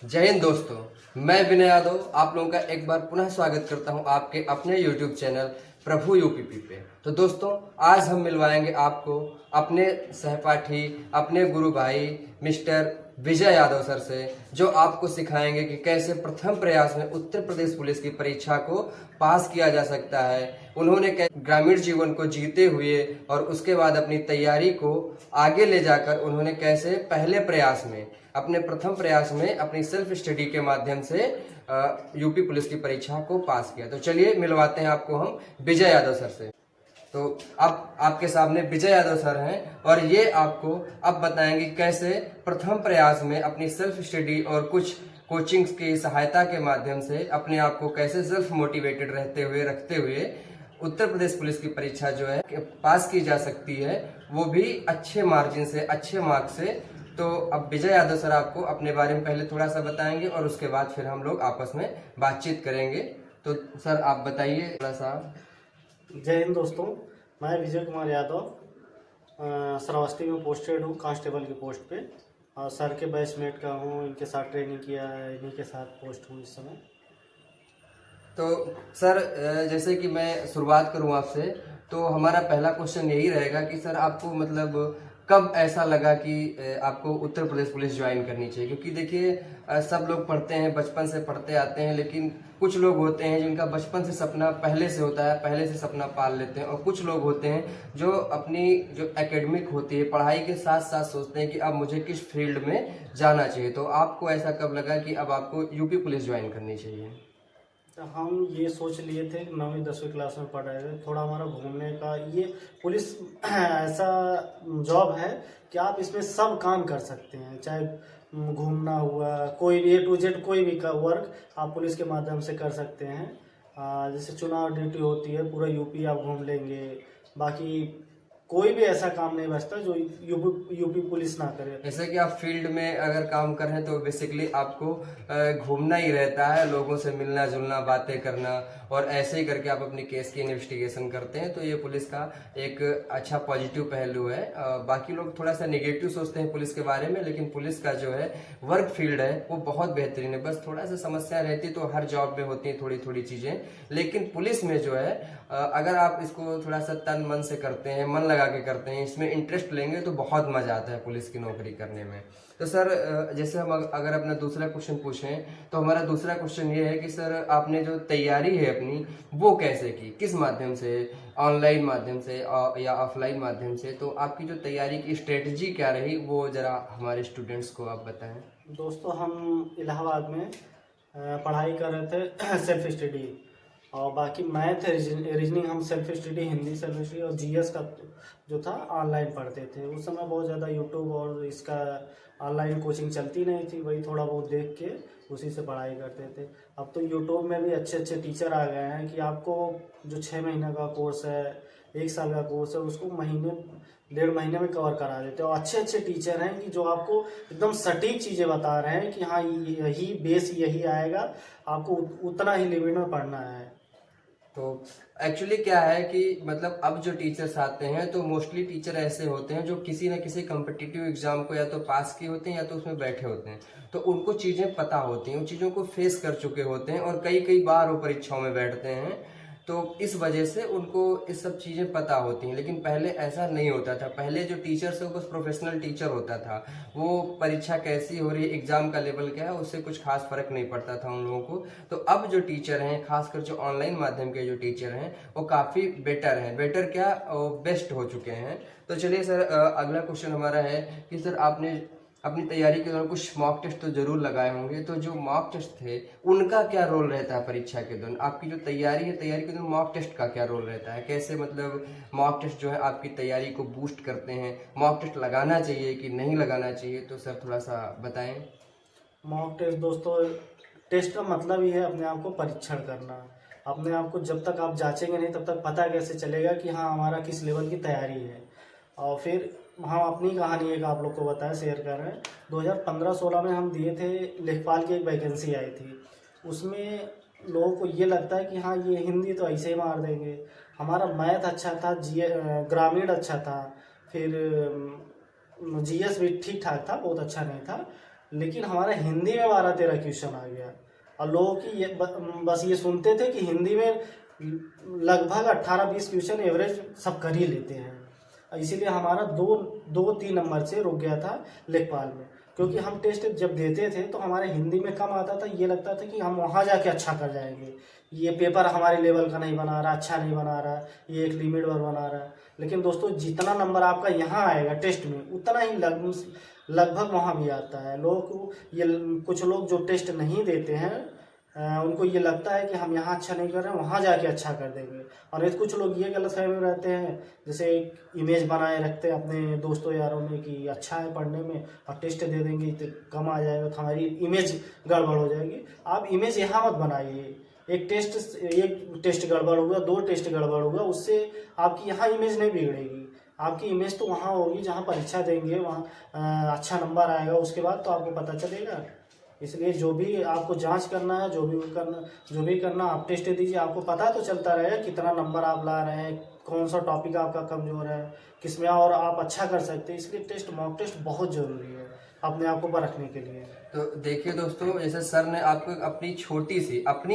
जय हिंद दोस्तों, मैं विनय यादव आप लोगों का एक बार पुनः स्वागत करता हूं आपके अपने YouTube चैनल प्रभु यूपीपी पे। तो दोस्तों, आज हम मिलवाएंगे आपको अपने सहपाठी, अपने गुरु भाई मिस्टर विजय यादव सर से, जो आपको सिखाएंगे कि कैसे प्रथम प्रयास में उत्तर प्रदेश पुलिस की परीक्षा को पास किया जा सकता है। उन्होंने ग्रामीण जीवन को जीते हुए और उसके बाद अपनी तैयारी को आगे ले जाकर उन्होंने कैसे पहले प्रयास में, अपने प्रथम प्रयास में अपनी सेल्फ स्टडी के माध्यम से यूपी पुलिस की परीक्षा को पास किया। तो चलिए मिलवाते हैं आपको हम विजय यादव सर से। तो अब आपके सामने विजय यादव सर हैं और ये आपको अब बताएंगे कैसे प्रथम प्रयास में अपनी सेल्फ स्टडी और कुछ कोचिंग्स की सहायता के माध्यम से अपने आप को कैसे सेल्फ मोटिवेटेड रखते हुए उत्तर प्रदेश पुलिस की परीक्षा जो है पास की जा सकती है, वो भी अच्छे मार्जिन से, अच्छे मार्क्स से। तो अब विजय यादव सर आपको अपने बारे में पहले थोड़ा सा बताएंगे और उसके बाद फिर हम लोग आपस में बातचीत करेंगे। तो सर आप बताइए थोड़ा सा। जय हिंद दोस्तों, मैं विजय कुमार यादव श्रावस्ती में पोस्टेड हूँ कांस्टेबल की पोस्ट पे, और सर के बैचमेट का हूँ। इनके साथ ट्रेनिंग किया है, इन्हीं के साथ पोस्ट हूँ इस समय। तो सर जैसे कि मैं शुरुआत करूं आपसे, तो हमारा पहला क्वेश्चन यही रहेगा कि सर आपको मतलब कब ऐसा लगा कि आपको उत्तर प्रदेश पुलिस ज्वाइन करनी चाहिए? क्योंकि देखिए सब लोग पढ़ते हैं, बचपन से पढ़ते आते हैं, लेकिन कुछ लोग होते हैं जिनका बचपन से सपना पहले से होता है, पहले से सपना पाल लेते हैं, और कुछ लोग होते हैं जो अपनी जो एकेडमिक होती है पढ़ाई के साथ साथ सोचते हैं कि अब मुझे किस फील्ड में जाना चाहिए। तो आपको ऐसा कब लगा कि अब आपको यूपी पुलिस ज्वाइन करनी चाहिए? तो हम ये सोच लिए थे कि 9वीं 10वीं क्लास में पढ़ रहे थे, थोड़ा हमारा घूमने का, ये पुलिस ऐसा जॉब है कि आप इसमें सब काम कर सकते हैं, चाहे घूमना हुआ, कोई भी A to Z कोई भी का वर्क आप पुलिस के माध्यम से कर सकते हैं। जैसे चुनाव ड्यूटी होती है, पूरा यूपी आप घूम लेंगे। बाकी कोई भी ऐसा काम नहीं बचता जो यूपी पुलिस ना करे। जैसे कि आप फील्ड में अगर काम कर रहे हैं तो बेसिकली आपको घूमना ही रहता है, लोगों से मिलना जुलना, बातें करना, और ऐसे ही करके आप अपनी केस की इन्वेस्टिगेशन करते हैं। तो ये पुलिस का एक अच्छा पॉजिटिव पहलू है। बाकी लोग थोड़ा सा नेगेटिव सोचते हैं पुलिस के बारे में, लेकिन पुलिस का जो है वर्क फील्ड है वो बहुत बेहतरीन है। बस थोड़ा सा समस्या रहती तो हर जॉब में होती है थोड़ी थोड़ी चीजें, लेकिन पुलिस में जो है अगर आप इसको थोड़ा सा तन मन से करते हैं, मन लगा के करते हैं, इसमें इंटरेस्ट लेंगे तो बहुत मजा आता है पुलिस की नौकरी करने में। तो सर जैसे हम अगर अपना दूसरा क्वेश्चन पूछें, तो हमारा दूसरा क्वेश्चन ये है कि सर आपने जो तैयारी है अपनी वो कैसे की, किस माध्यम से, ऑनलाइन माध्यम से या ऑफलाइन माध्यम से? तो आपकी जो तैयारी की स्ट्रेटजी क्या रही वो जरा हमारे स्टूडेंट्स को आप बताएं। दोस्तों, हम इलाहाबाद में पढ़ाई कर रहे थे सेल्फ स्टडी, और बाकी मैथ रीजनिंग हम self study, Hindi self study, और जीएस का जो था ऑनलाइन पढ़ते थे। उस समय बहुत ज़्यादा यूट्यूब और इसका ऑनलाइन कोचिंग चलती नहीं थी, वही थोड़ा बहुत देख के उसी से पढ़ाई करते थे। अब तो यूट्यूब में भी अच्छे अच्छे टीचर आ गए हैं कि आपको जो 6 महीने का कोर्स है, 1 साल का कोर्स है, उसको महीने 1.5 महीने में कवर करा देते हैं। और अच्छे अच्छे टीचर हैं कि जो आपको एकदम सटीक चीज़ें बता रहे हैं कि हाँ यही बेस यही आएगा, आपको उतना ही लिमिट में पढ़ना है। तो एक्चुअली क्या है कि मतलब अब जो टीचर्स आते हैं तो मोस्टली टीचर ऐसे होते हैं जो किसी न किसी कम्पिटिटिव एग्जाम को या तो पास किए होते हैं या तो उसमें बैठे होते हैं, तो उनको चीज़ें पता होती हैं, उन चीज़ों को फेस कर चुके होते हैं और कई कई बार वो परीक्षाओं में बैठते हैं। तो इस वजह से उनको ये सब चीज़ें पता होती हैं। लेकिन पहले ऐसा नहीं होता था। पहले जो टीचर्स है वो बस प्रोफेशनल टीचर होता था, वो परीक्षा कैसी हो रही है, एग्जाम का लेवल क्या है, उससे कुछ खास फर्क नहीं पड़ता था उन लोगों को। तो अब जो टीचर हैं, खासकर जो ऑनलाइन माध्यम के जो टीचर हैं, वो काफ़ी बेटर हैं। बेटर क्या, बेस्ट हो चुके हैं। तो चलिए सर, अगला क्वेश्चन हमारा है कि सर आपने अपनी तैयारी के दौरान कुछ मॉक टेस्ट तो जरूर लगाए होंगे, तो जो मॉक टेस्ट थे उनका क्या रोल रहता है परीक्षा के दौरान? आपकी जो तैयारी है, तैयारी के दौरान मॉक टेस्ट का क्या रोल रहता है? कैसे मतलब मॉक टेस्ट जो है आपकी तैयारी को बूस्ट करते हैं? मॉक टेस्ट लगाना चाहिए कि नहीं लगाना चाहिए? तो सर थोड़ा सा बताएं। मॉक टेस्ट दोस्तों, टेस्ट का मतलब ही है अपने आप को परीक्षण करना। अपने आप को जब तक आप जांचेंगे नहीं तब तक पता कैसे चलेगा कि हाँ हमारा किस लेवल की तैयारी है। और फिर हम अपनी कहानी एक आप लोग को बताएं, शेयर कर रहे हैं। 2015-16 में हम दिए थे, लेखपाल की एक वैकेंसी आई थी। उसमें लोगों को ये लगता है कि हाँ ये हिंदी तो ऐसे ही मार देंगे। हमारा मैथ अच्छा था, ग्रामीण अच्छा था, फिर जीएस भी ठीक ठाक था, बहुत अच्छा नहीं था। लेकिन हमारा हिंदी में 12-13 क्वेश्चन आ गया। और लोगों की ये बस ये सुनते थे कि हिंदी में लगभग 18-20 क्वेश्चन एवरेज सब कर ही लेते हैं। इसीलिए हमारा 2-3 नंबर से रुक गया था लेखपाल में, क्योंकि हम टेस्ट जब देते थे तो हमारे हिंदी में कम आता था। ये लगता था कि हम वहाँ जाके अच्छा कर जाएंगे, ये पेपर हमारे लेवल का नहीं बना रहा, अच्छा नहीं बना रहा, ये एक लिमिट पर बना रहा है। लेकिन दोस्तों जितना नंबर आपका यहाँ आएगा टेस्ट में, उतना ही लगभग वहाँ भी आता है। लोग को ये, कुछ लोग जो टेस्ट नहीं देते हैं उनको ये लगता है कि हम यहाँ अच्छा नहीं कर रहे हैं, वहाँ जाके अच्छा कर देंगे। और एक कुछ लोग ये गलतफहमी में रहते हैं, जैसे एक इमेज बनाए रखते हैं अपने दोस्तों यारों में कि अच्छा है पढ़ने में, और टेस्ट दे देंगे तो कम आ जाएगा तो हमारी इमेज गड़बड़ हो जाएगी। आप इमेज यहाँ मत बनाइए। एक टेस्ट गड़बड़ हुआ, 2 टेस्ट गड़बड़ हुआ, उससे आपकी यहाँ इमेज नहीं बिगड़ेगी। आपकी इमेज तो वहाँ होगी जहाँ परीक्षा देंगे, वहाँ अच्छा नंबर आएगा, उसके बाद तो आपको पता चलेगा। इसलिए जो भी आपको जांच करना है, जो भी करना आप टेस्ट दीजिए, आपको पता तो चलता रहेगा कितना नंबर आप ला रहे हैं, कौन सा टॉपिक आपका कमजोर है, किसमें और आप अच्छा कर सकते हैं। इसलिए मॉक टेस्ट बहुत ज़रूरी है अपने आप को परखने के लिए। तो देखिए दोस्तों, जैसे सर ने आपको अपनी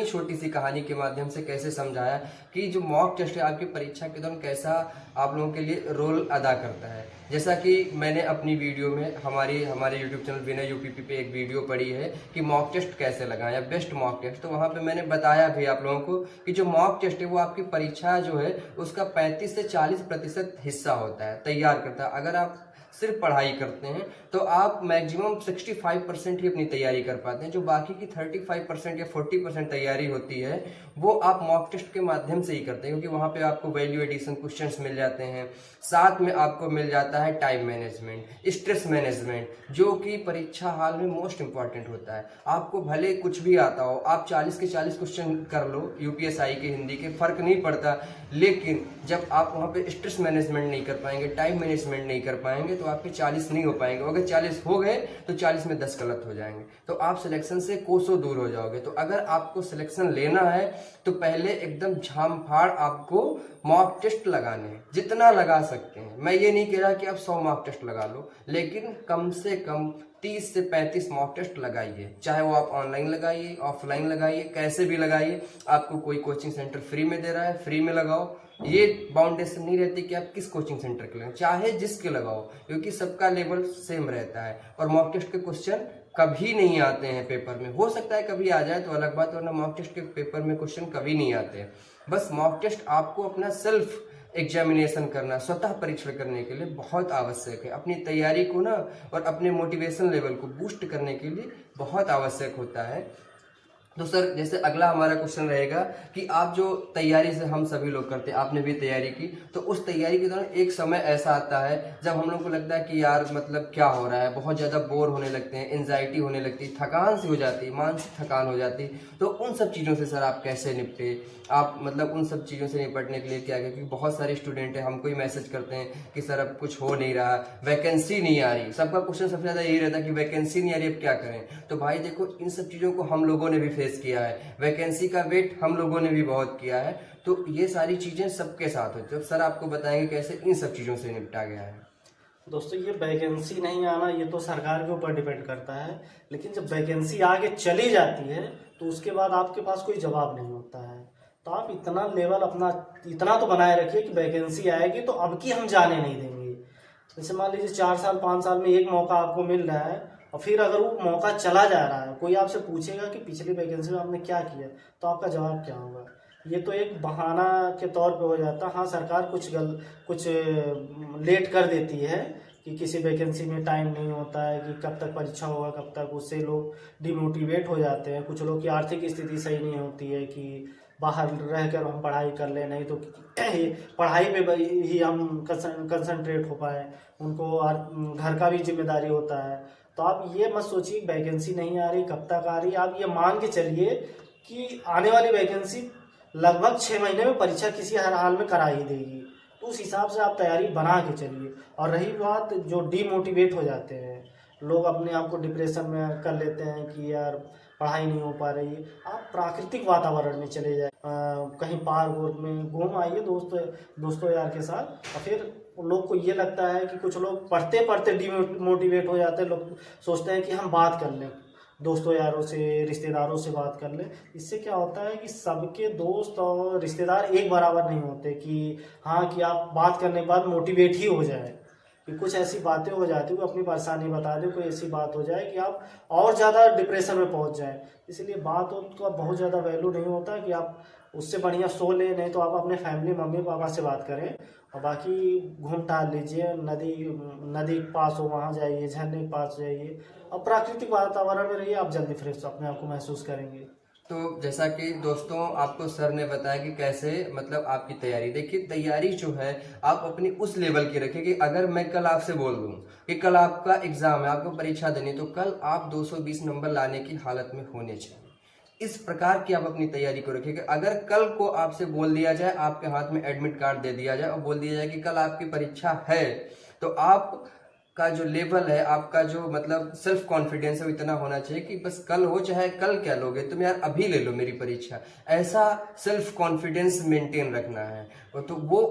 छोटी सी कहानी के माध्यम से कैसे समझाया कि जो मॉक टेस्ट है आपकी परीक्षा के दौरान कैसा आप लोगों के लिए रोल अदा करता है। जैसा कि मैंने अपनी वीडियो में हमारे यूट्यूब चैनल विनय यूपीपी पे एक वीडियो पड़ी है कि मॉक टेस्ट कैसे लगाएं, बेस्ट मॉक टेस्ट। तो वहाँ पे मैंने बताया भी आप लोगों को कि जो मॉक टेस्ट है वो आपकी परीक्षा जो है उसका 35 से 40% हिस्सा होता है, तैयार करता है। अगर आप सिर्फ पढ़ाई करते हैं तो आप मैक्सिमम 65% ही अपनी तैयारी कर पाते हैं। जो बाकी की 35% या 40% तैयारी होती है वो आप मॉक टेस्ट के माध्यम से ही करते हैं, क्योंकि वहाँ पे आपको वैल्यू एडिशन क्वेश्चंस मिल जाते हैं, साथ में आपको मिल जाता है टाइम मैनेजमेंट, स्ट्रेस मैनेजमेंट, जो कि परीक्षा हाल में मोस्ट इंपॉर्टेंट होता है। आपको भले कुछ भी आता हो, आप 40 के 40 क्वेश्चन कर लो यूपीएसआई के हिंदी के, फर्क नहीं पड़ता, लेकिन जब आप वहाँ पे स्ट्रेस मैनेजमेंट नहीं कर पाएंगे, टाइम मैनेजमेंट नहीं कर पाएंगे तो आपके 40 नहीं हो पाएंगे। अगर 40 हो गए तो 40 में 10 गलत हो जाएंगे, तो आप सिलेक्शन से कोसों दूर हो जाओगे। तो अगर आपको सिलेक्शन लेना है तो पहले एकदम झाम फाड़ आपको मॉक टेस्ट लगाने हैं, जितना लगा सकते हैं। मैं ये नहीं कह रहा कि आप 100 मॉक टेस्ट लगा लो, लेकिन कम से कम 30 से 35 मॉक टेस्ट लगाइए। चाहे वो आप ऑनलाइन लगाइए, ऑफलाइन लगाइए, कैसे भी लगाइए। आपको कोई कोचिंग सेंटर फ्री में दे रहा है, फ्री में लगाओ। ये बाउंडेशन नहीं रहती कि आप किस कोचिंग सेंटर के लगाओ, चाहे जिसके लगाओ, क्योंकि सबका लेवल सेम रहता है। और मॉक टेस्ट के क्वेश्चन कभी नहीं आते हैं पेपर में, हो सकता है कभी आ जाए तो अलग बात, वरना मॉक टेस्ट के पेपर में क्वेश्चन कभी नहीं आते हैं। बस मॉक टेस्ट आपको अपना सेल्फ एग्जामिनेशन करना, स्वतः परीक्षण करने के लिए बहुत आवश्यक है। अपनी तैयारी को ना और अपने मोटिवेशन लेवल को बूस्ट करने के लिए बहुत आवश्यक होता है। तो सर, जैसे अगला हमारा क्वेश्चन रहेगा कि आप जो तैयारी से हम सभी लोग करते हैं, आपने भी तैयारी की, तो उस तैयारी के दौरान एक समय ऐसा आता है जब हम लोग को लगता है कि यार मतलब क्या हो रहा है, बहुत ज़्यादा बोर होने लगते हैं, एंजाइटी होने लगती है, थकान सी हो जाती है, मानसिक थकान हो जाती है। तो उन सब चीज़ों से सर आप कैसे निपटे? आप मतलब उन सब चीज़ों से निपटने के लिए क्या है, क्योंकि बहुत सारे स्टूडेंट हैं, हमको ही मैसेज करते हैं कि सर अब कुछ हो नहीं रहा, वैकेंसी नहीं आ रही। सबका क्वेश्चन सबसे ज़्यादा यही रहता है कि वैकेंसी नहीं आ रही, अब क्या करें। तो भाई देखो, इन सब चीज़ों को हम लोगों ने भी फेस किया है, वैकेंसी का वेट हम लोगों ने भी बहुत किया है। तो ये सारी चीज़ें सबके साथ होती है। सर आपको बताएंगे कैसे इन सब चीज़ों से निपटा गया है। दोस्तों, ये वैकेंसी नहीं आना ये तो सरकार के ऊपर डिपेंड करता है, लेकिन जब वैकेंसी आगे चली जाती है तो उसके बाद आपके पास कोई जवाब नहीं होता है। तो आप इतना लेवल अपना इतना तो बनाए रखिए कि वैकेंसी आएगी तो अब की हम जाने नहीं देंगे। जैसे मान लीजिए 4 साल 5 साल में एक मौका आपको मिल रहा है, और फिर अगर वो मौका चला जा रहा है, कोई आपसे पूछेगा कि पिछली वैकेंसी में आपने क्या किया, तो आपका जवाब क्या होगा? ये तो एक बहाना के तौर पे हो जाता है। हाँ, सरकार कुछ लेट कर देती है कि किसी वैकेंसी में टाइम नहीं होता है कि कब तक परीक्षा होगा, कब तक, उससे लोग डिमोटिवेट हो जाते हैं। कुछ लोग की आर्थिक स्थिति सही नहीं होती है कि बाहर रहकर हम पढ़ाई कर लें, नहीं तो पढ़ाई पे ही हम कंसंट्रेट हो पाए। उनको घर का भी जिम्मेदारी होता है। तो आप ये मत सोचिए वैकेंसी नहीं आ रही, कब तक आ रही। आप ये मान के चलिए कि आने वाली वैकेंसी लगभग 6 महीने में परीक्षा किसी हर हाल में करा ही देगी। तो उस हिसाब से आप तैयारी बना के चलिए। और रही बात जो डीमोटिवेट हो जाते हैं लोग, अपने आप को डिप्रेशन में कर लेते हैं कि यार पढ़ाई नहीं हो पा रही है, आप प्राकृतिक वातावरण में चले जाए, कहीं पार्क में घूम आइए दोस्तों यार के साथ, और फिर लोग को ये लगता है कि कुछ लोग पढ़ते पढ़ते डिमोटिवेट हो जाते हैं। लोग सोचते हैं कि हम बात कर लें, दोस्तों यारों से, रिश्तेदारों से बात कर लें। इससे क्या होता है कि सबके दोस्त और रिश्तेदार एक बराबर नहीं होते कि हाँ कि आप बात करने के बाद मोटिवेट ही हो जाए। कि कुछ ऐसी बातें हो जाती है, अपनी परेशानी बता दे, कोई ऐसी बात हो जाए कि आप और ज़्यादा डिप्रेशन में पहुंच जाए। इसलिए बात का बहुत ज़्यादा वैल्यू नहीं होता कि आप उससे बढ़िया सो लें, नहीं तो आप अपने फैमिली मम्मी पापा से बात करें। और बाकी घूम टहल लीजिए, नदी नदी के पास हो वहाँ जाइए, झरने के पास जाइए और प्राकृतिक वातावरण में रहिए, आप जल्दी फ्रेश अपने आप को महसूस करेंगे। तो जैसा कि दोस्तों आपको सर ने बताया कि कैसे मतलब आपकी तैयारी, देखिए तैयारी जो है आप अपनी उस लेवल की रखें कि अगर मैं कल आपसे बोल दूं कि कल आपका एग्जाम है, आपको परीक्षा देनी, तो कल आप 220 नंबर लाने की हालत में होने चाहिए। इस प्रकार की आप अपनी तैयारी को रखिए कि अगर कल को आपसे बोल दिया जाए, आपके हाथ में एडमिट कार्ड दे दिया जाए और बोल दिया जाए कि कल आपकी परीक्षा है, तो आप का जो लेवल है, आपका जो मतलब सेल्फ कॉन्फिडेंस है वो इतना होना चाहिए कि बस कल हो चाहे कल क्या लोगे तुम यार, अभी ले लो मेरी परीक्षा। ऐसा सेल्फ कॉन्फिडेंस मेंटेन रखना है। तो वो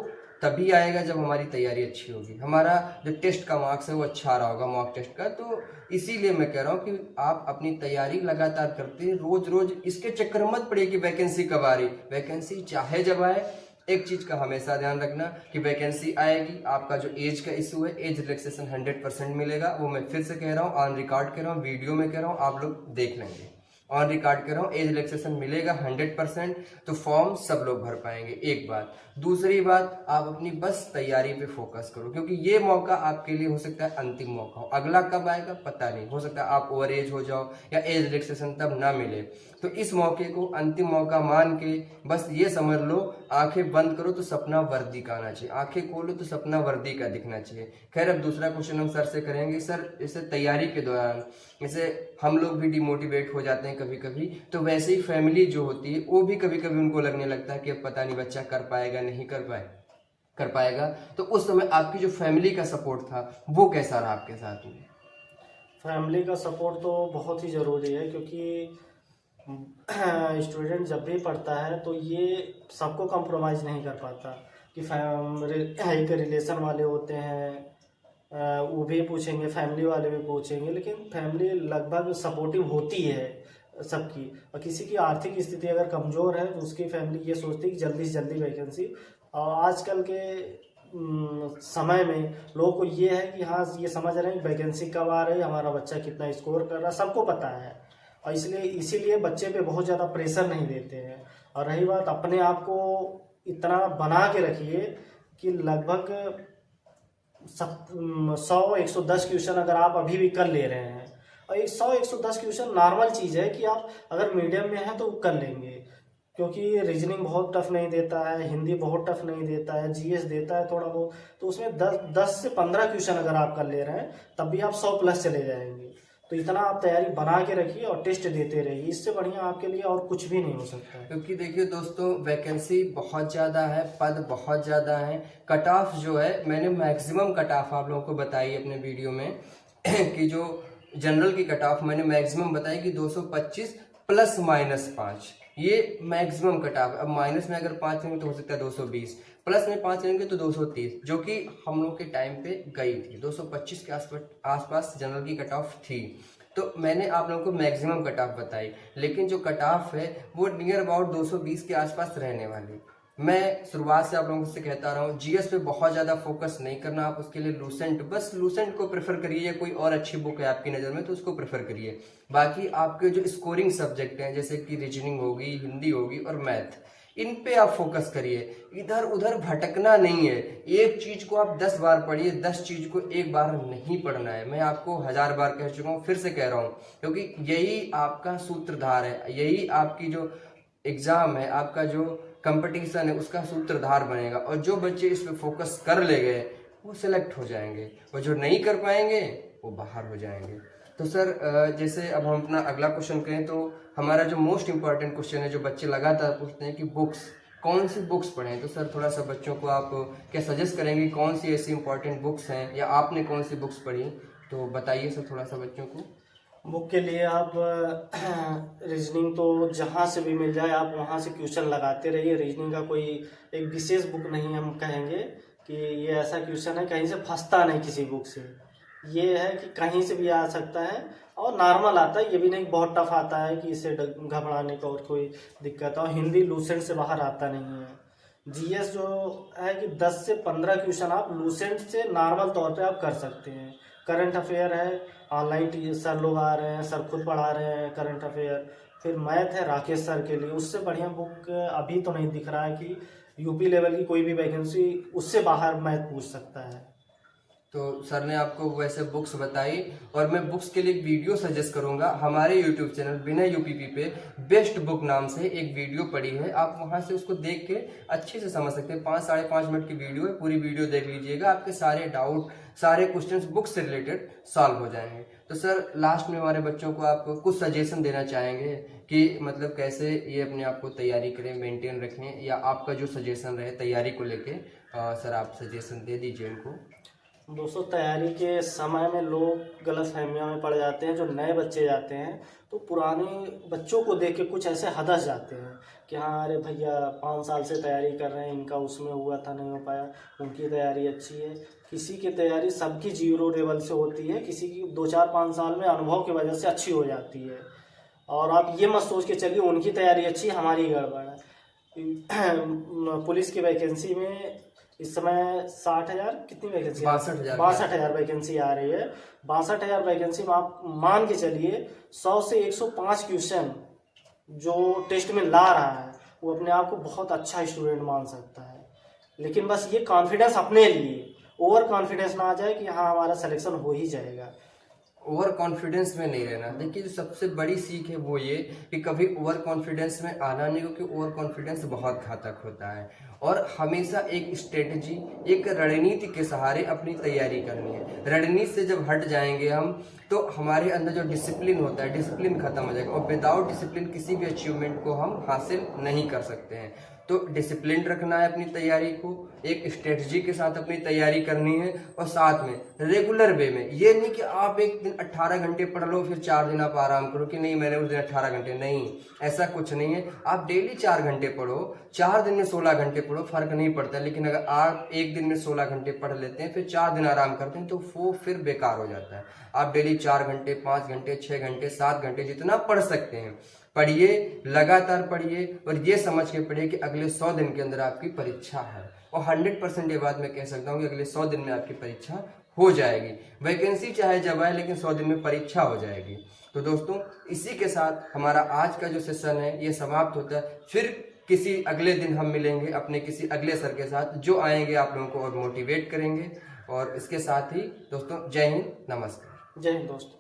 तभी आएगा जब हमारी तैयारी अच्छी होगी, हमारा जो टेस्ट का मार्क्स है वो अच्छा आ रहा होगा, मॉक टेस्ट का। तो इसीलिए मैं कह रहा हूँ कि आप अपनी तैयारी लगातार करते हैं, रोज रोज इसके चक्कर में मत पड़िए कि वैकेंसी कब आ रही। वैकेंसी चाहे जब आए, एक चीज का हमेशा ध्यान रखना कि वैकेंसी आएगी, आपका जो एज का इशू है, एज रिलैक्सेशन 100% मिलेगा। वो मैं फिर से कह रहा हूँ, ऑन रिकॉर्ड कह रहा हूँ, वीडियो में कह रहा हूँ, आप लोग देख लेंगे। ऑन रिकॉर्ड कर रहा हूँ, एज रिलैक्सेशन मिलेगा 100%। तो फॉर्म सब लोग भर पाएंगे, एक बात। दूसरी बात, आप अपनी बस तैयारी पे फोकस करो, क्योंकि ये मौका आपके लिए हो सकता है अंतिम मौका हो। अगला कब आएगा पता नहीं, हो सकता है आप ओवर एज हो जाओ या एज रिलैक्सेशन तब ना मिले। तो इस मौके को अंतिम मौका मान के बस ये समझ लो, आंखें बंद करो तो सपना वर्दी का आना चाहिए, आंखें खोलो तो सपना वर्दी का दिखना चाहिए। खैर, अब दूसरा क्वेश्चन हम सर से करेंगे। सर, इसे तैयारी के दौरान जैसे हम लोग भी डिमोटिवेट हो जाते हैं कभी कभी, तो वैसे ही फैमिली जो होती है वो भी कभी कभी उनको लगने लगता है कि अब पता नहीं बच्चा कर पाएगा नहीं कर पाएगा। तो उस समय आपकी जो फैमिली का सपोर्ट था वो कैसा रहा आपके साथ में? फैमिली का सपोर्ट तो बहुत ही ज़रूरी है, क्योंकि स्टूडेंट जब भी पढ़ता है तो ये सबको कंप्रोमाइज़ नहीं कर पाता। कि एक रिलेशन वाले होते हैं, वो भी पूछेंगे, फैमिली वाले भी पूछेंगे, लेकिन फैमिली लगभग सपोर्टिव होती है सबकी। और किसी की आर्थिक स्थिति अगर कमज़ोर है तो उसकी फैमिली ये सोचती है कि जल्दी से जल्दी वैकेंसी। और आजकल के समय में लोगों को ये है कि हाँ, ये समझ रहे हैं वैकेंसी कब आ रही है, हमारा बच्चा कितना स्कोर कर रहा है, सबको पता है। और इसीलिए बच्चे पे बहुत ज़्यादा प्रेशर नहीं देते हैं। और रही बात, अपने आप को इतना बना के रखिए कि लगभग 100-110 क्वेश्चन अगर आप अभी भी कर ले रहे हैं, और 100-110 क्वेश्चन नॉर्मल चीज़ है कि आप अगर मीडियम में हैं तो कर लेंगे। क्योंकि रीजनिंग बहुत टफ नहीं देता है, हिंदी बहुत टफ नहीं देता है, जीएस देता है थोड़ा बहुत। तो उसमें 10 से 15 क्वेश्चन अगर आप कर ले रहे हैं तब भी आप 100+ चले जाएंगे। तो इतना आप तैयारी बना के रखिए और टेस्ट देते रहिए, इससे बढ़िया आपके लिए और कुछ भी नहीं हो सकता है। क्योंकि देखिए दोस्तों, वैकेंसी बहुत ज़्यादा है, पद बहुत ज़्यादा है, कट ऑफ जो है मैंने मैक्सिमम कट ऑफ आप लोगों को बताई अपने वीडियो में कि जो जनरल की कट ऑफ मैंने मैक्सिमम बताई कि 225 ±5, ये मैक्सिमम कट ऑफ। अब माइनस में अगर 5 लेंगे तो हो सकता है 220, प्लस में 5 लेंगे तो 230, जो कि हम लोग के टाइम पे गई थी। 225 के आसपास जनरल की कट ऑफ थी। तो मैंने आप लोगों को मैक्सिमम कट ऑफ बताई, लेकिन जो कट ऑफ है वो नियर अबाउट 220 के आसपास रहने वाली। मैं शुरुआत से आप लोगों से कहता रहा हूँ, जीएस पे बहुत ज़्यादा फोकस नहीं करना। आप उसके लिए लूसेंट, बस लूसेंट को प्रेफर करिए, या कोई और अच्छी बुक है आपकी नज़र में तो उसको प्रेफर करिए। बाकी आपके जो स्कोरिंग सब्जेक्ट हैं जैसे कि रीजनिंग होगी, हिंदी होगी और मैथ, इन पे आप फोकस करिए, इधर उधर भटकना नहीं है। एक चीज को आप 10 बार पढ़िए, 10 चीज को एक बार नहीं पढ़ना है। मैं आपको 1000 बार कह चुका हूँ, फिर से कह रहा हूँ, क्योंकि यही आपका सूत्रधार है, यही आपकी जो एग्जाम है, आपका जो कंपटीशन है उसका सूत्रधार बनेगा। और जो बच्चे इस पे फोकस कर ले गए वो सिलेक्ट हो जाएंगे, और जो नहीं कर पाएंगे वो बाहर हो जाएंगे। तो सर, जैसे अब हम अपना अगला क्वेश्चन कहें तो हमारा जो मोस्ट इम्पॉर्टेंट क्वेश्चन है, जो बच्चे लगातार पूछते हैं कि बुक्स, कौन सी बुक्स पढ़ें। तो सर, थोड़ा सा बच्चों को आप क्या सजेस्ट करेंगे, कौन सी ऐसी इम्पॉर्टेंट बुक्स हैं, या आपने कौन सी बुक्स पढ़ी, तो बताइए सर थोड़ा सा बच्चों को। बुक के लिए आप रीजनिंग तो जहाँ से भी मिल जाए आप वहाँ से क्वेश्चन लगाते रहिए। रीजनिंग का कोई एक विशेष बुक नहीं हम कहेंगे कि ये ऐसा क्वेश्चन है कहीं से फंसता नहीं किसी बुक से। ये है कि कहीं से भी आ सकता है और नॉर्मल आता है, ये भी नहीं बहुत टफ आता है कि इससे घबराने का और कोई दिक्कत है। और हिंदी लूसेंट से बाहर आता नहीं है। जीएस जो है कि 10 से 15 क्वेश्चन आप लूसेंट से नॉर्मल तौर पे आप कर सकते हैं। करंट अफेयर है, ऑनलाइन सर लोग आ रहे हैं, सर खुद पढ़ा रहे हैं करंट अफेयर। फिर मैथ है राकेश सर के लिए, उससे बढ़िया बुक अभी तो नहीं दिख रहा है कि यूपी लेवल की कोई भी वैकेंसी उससे बाहर मैथ पूछ सकता है। तो सर ने आपको वैसे बुक्स बताई और मैं बुक्स के लिए एक वीडियो सजेस्ट करूंगा। हमारे यूट्यूब चैनल बिना यूपीपी पे बेस्ट बुक नाम से एक वीडियो पड़ी है, आप वहां से उसको देख के अच्छे से समझ सकते हैं। 5-5.5 मिनट की वीडियो है, पूरी वीडियो देख लीजिएगा, आपके सारे डाउट सारे क्वेश्चंस बुक से रिलेटेड सॉल्व हो जाएंगे। तो सर लास्ट में हमारे बच्चों को आप कुछ सजेशन देना चाहेंगे कि मतलब कैसे ये अपने आप को तैयारी करें, मेंटेन रखें, या आपका जो सजेशन रहे तैयारी को लेके सर आप सजेशन दे दीजिए उनको। दोस्तों, तैयारी के समय में लोग गलत फहमियों में पड़ जाते हैं। जो नए बच्चे जाते हैं तो पुराने बच्चों को देख के कुछ ऐसे हदस जाते हैं कि हाँ अरे भैया 5 साल से तैयारी कर रहे हैं, इनका उसमें हुआ था नहीं हो पाया, उनकी तैयारी अच्छी है। किसी की तैयारी सबकी 0 लेवल से होती है, किसी की 2-4-5 साल में अनुभव की वजह से अच्छी हो जाती है। और आप ये मत सोच के चलिए उनकी तैयारी अच्छी हमारी गड़बड़ है। पुलिस की वैकेंसी में इस समय 60,000 कितनी वैकेंसी 62,000 वैकेंसी आ रही है। 62,000 वैकेंसी में आप मान के चलिए 100 से 105 क्वेश्चन जो टेस्ट में ला रहा है वो अपने आप को बहुत अच्छा स्टूडेंट मान सकता है। लेकिन बस ये कॉन्फिडेंस अपने लिए, ओवर कॉन्फिडेंस ना आ जाए कि हाँ हमारा सिलेक्शन हो ही जाएगा। ओवर कॉन्फिडेंस में नहीं रहना। देखिए जो सबसे बड़ी सीख है वो ये कि कभी ओवर कॉन्फिडेंस में आना नहीं, क्योंकि ओवर कॉन्फिडेंस बहुत घातक होता है। और हमेशा एक स्ट्रेटजी, एक रणनीति के सहारे अपनी तैयारी करनी है। रणनीति से जब हट जाएंगे हम तो हमारे अंदर जो डिसिप्लिन होता है, डिसिप्लिन खत्म हो जाएगा और विदाउट डिसिप्लिन किसी भी अचीवमेंट को हम हासिल नहीं कर सकते हैं। तो डिसिप्लिन रखना है अपनी तैयारी को, एक स्ट्रेटजी के साथ अपनी तैयारी करनी है और साथ में रेगुलर वे में। ये नहीं कि आप एक दिन 18 घंटे पढ़ लो फिर 4 दिन आप आराम करो कि नहीं मैंने उस दिन 18 घंटे, नहीं, ऐसा कुछ नहीं है। आप डेली 4 घंटे पढ़ो, 4 दिन में 16 घंटे पढ़ो, फर्क नहीं पड़ता। लेकिन अगर आप एक दिन में 16 घंटे पढ़ लेते हैं फिर 4 दिन आराम करते हैं तो वो फिर बेकार हो जाता है। आप डेली 4 घंटे, 5 घंटे, 6 घंटे, 7 घंटे जितना पढ़ सकते हैं पढ़िए, लगातार पढ़िए और ये समझ के पढ़िए कि अगले 100 दिन के अंदर आपकी परीक्षा है। और 100% ये बात मैं कह सकता हूँ कि अगले 100 दिन में आपकी परीक्षा हो जाएगी। वैकेंसी चाहे जब आए लेकिन 100 दिन में परीक्षा हो जाएगी। तो दोस्तों इसी के साथ हमारा आज का जो सेशन है ये समाप्त होता है। फिर किसी अगले दिन हम मिलेंगे अपने किसी अगले सर के साथ जो आएंगे आप लोगों को और मोटिवेट करेंगे। और इसके साथ ही दोस्तों जय हिंद, नमस्कार। जय हिंद दोस्तों।